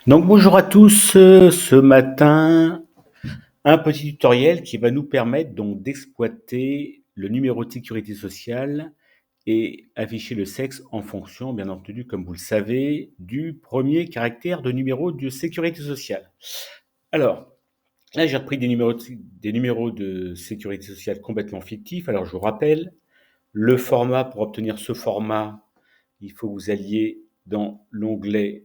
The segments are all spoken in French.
Donc bonjour à tous, ce matin, un petit tutoriel qui va nous permettre donc d'exploiter le numéro de sécurité sociale et afficher le sexe en fonction, bien entendu, comme vous le savez, du premier caractère de numéro de sécurité sociale. Alors, là j'ai repris des numéros de sécurité sociale complètement fictifs. Alors je vous rappelle, le format, pour obtenir ce format, il faut que vous alliez dans l'onglet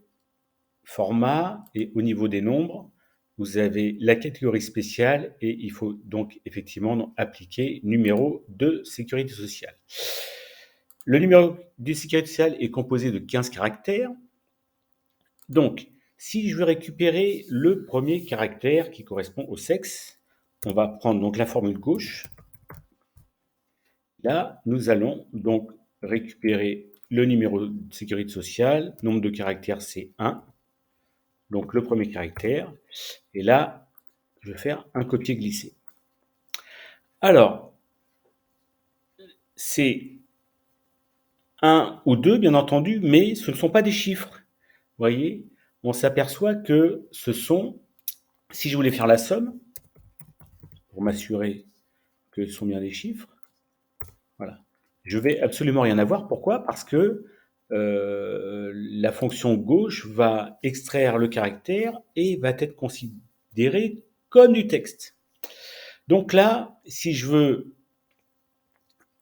format et au niveau des nombres, vous avez la catégorie spéciale et il faut donc effectivement appliquer numéro de sécurité sociale. Le numéro de sécurité sociale est composé de 15 caractères. Donc, si je veux récupérer le premier caractère qui correspond au sexe, on va prendre donc la formule gauche. Là, nous allons donc récupérer le numéro de sécurité sociale. Nombre de caractères, c'est 1. Donc le premier caractère. Et là, je vais faire un copier-glisser. Alors, c'est 1 ou 2, bien entendu, mais ce ne sont pas des chiffres. Vous voyez, on s'aperçoit que ce sont, si je voulais faire la somme, pour m'assurer que ce sont bien des chiffres, voilà, je vais absolument rien avoir. Pourquoi? Parce que la fonction gauche va extraire le caractère et va être considérée comme du texte. Donc là, si je veux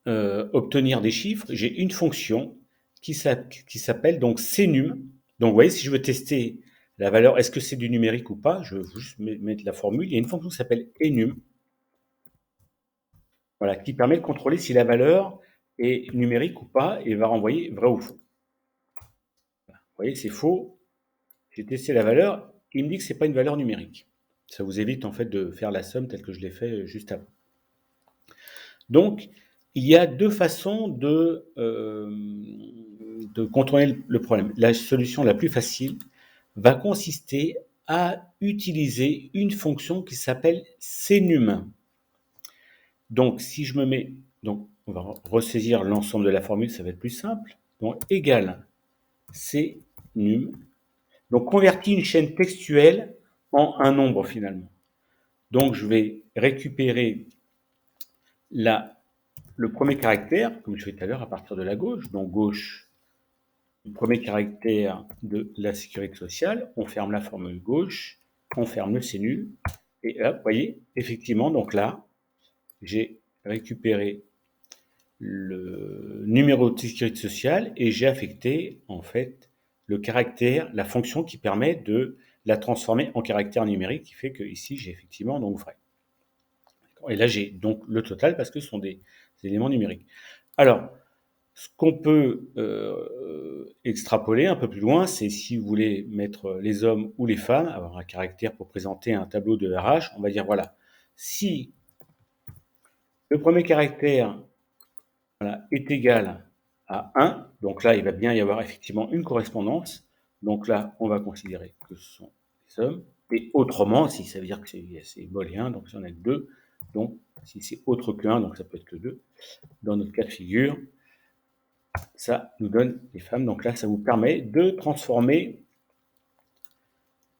obtenir des chiffres, j'ai une fonction qui s'appelle donc cnum. Donc vous voyez, si je veux tester la valeur, est-ce que c'est du numérique ou pas, je vais juste mettre la formule. Il y a une fonction qui s'appelle enum, voilà, qui permet de contrôler si la valeur est numérique ou pas et va renvoyer vrai ou faux. Voilà. Vous voyez, c'est faux. J'ai testé la valeur, il me dit que c'est pas une valeur numérique. Ça vous évite en fait de faire la somme telle que je l'ai fait juste avant. Donc, il y a deux façons de contourner le problème. La solution la plus facile va consister à utiliser une fonction qui s'appelle cnum. Donc, si je me mets, donc on va ressaisir l'ensemble de la formule, ça va être plus simple. Donc, égal cnum. Donc, convertit une chaîne textuelle en un nombre finalement. Donc, je vais récupérer le premier caractère, comme je fais tout à l'heure, à partir de la gauche. Donc, gauche, le premier caractère de la sécurité sociale, on ferme la formule gauche, on ferme le c'est nul, et hop, vous voyez, effectivement, donc là, j'ai récupéré le numéro de sécurité sociale et j'ai affecté, en fait, le caractère, la fonction qui permet de la transformer en caractère numérique, qui fait que ici, j'ai effectivement donc vrai. Et là, j'ai donc le total parce que ce sont des éléments numériques. Alors, ce qu'on peut extrapoler un peu plus loin, c'est si vous voulez mettre les hommes ou les femmes, avoir un caractère pour présenter un tableau de RH, on va dire voilà, si le premier caractère voilà, est égal à 1, donc là il va bien y avoir effectivement une correspondance, donc là on va considérer que ce sont les hommes, et autrement, si ça veut dire que c'est booléen, donc si on a 2, donc si c'est autre que 1, donc ça peut être que 2, dans notre cas de figure, ça nous donne les femmes. Donc là, ça vous permet de transformer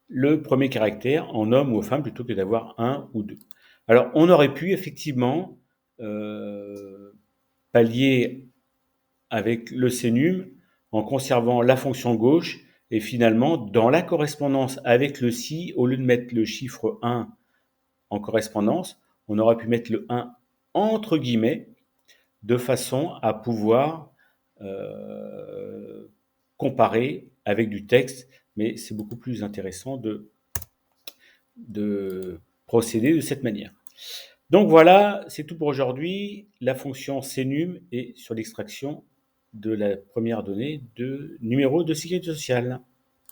le premier caractère en homme ou femme plutôt que d'avoir 1 ou 2. Alors, on aurait pu effectivement pallier avec le cnum en conservant la fonction gauche et finalement, dans la correspondance avec le si, au lieu de mettre le chiffre 1 en correspondance, on aurait pu mettre le 1 entre guillemets de façon à pouvoir comparer avec du texte, mais c'est beaucoup plus intéressant de procéder de cette manière. Donc voilà, c'est tout pour aujourd'hui. La fonction cnum est sur l'extraction de la première donnée de numéro de sécurité sociale.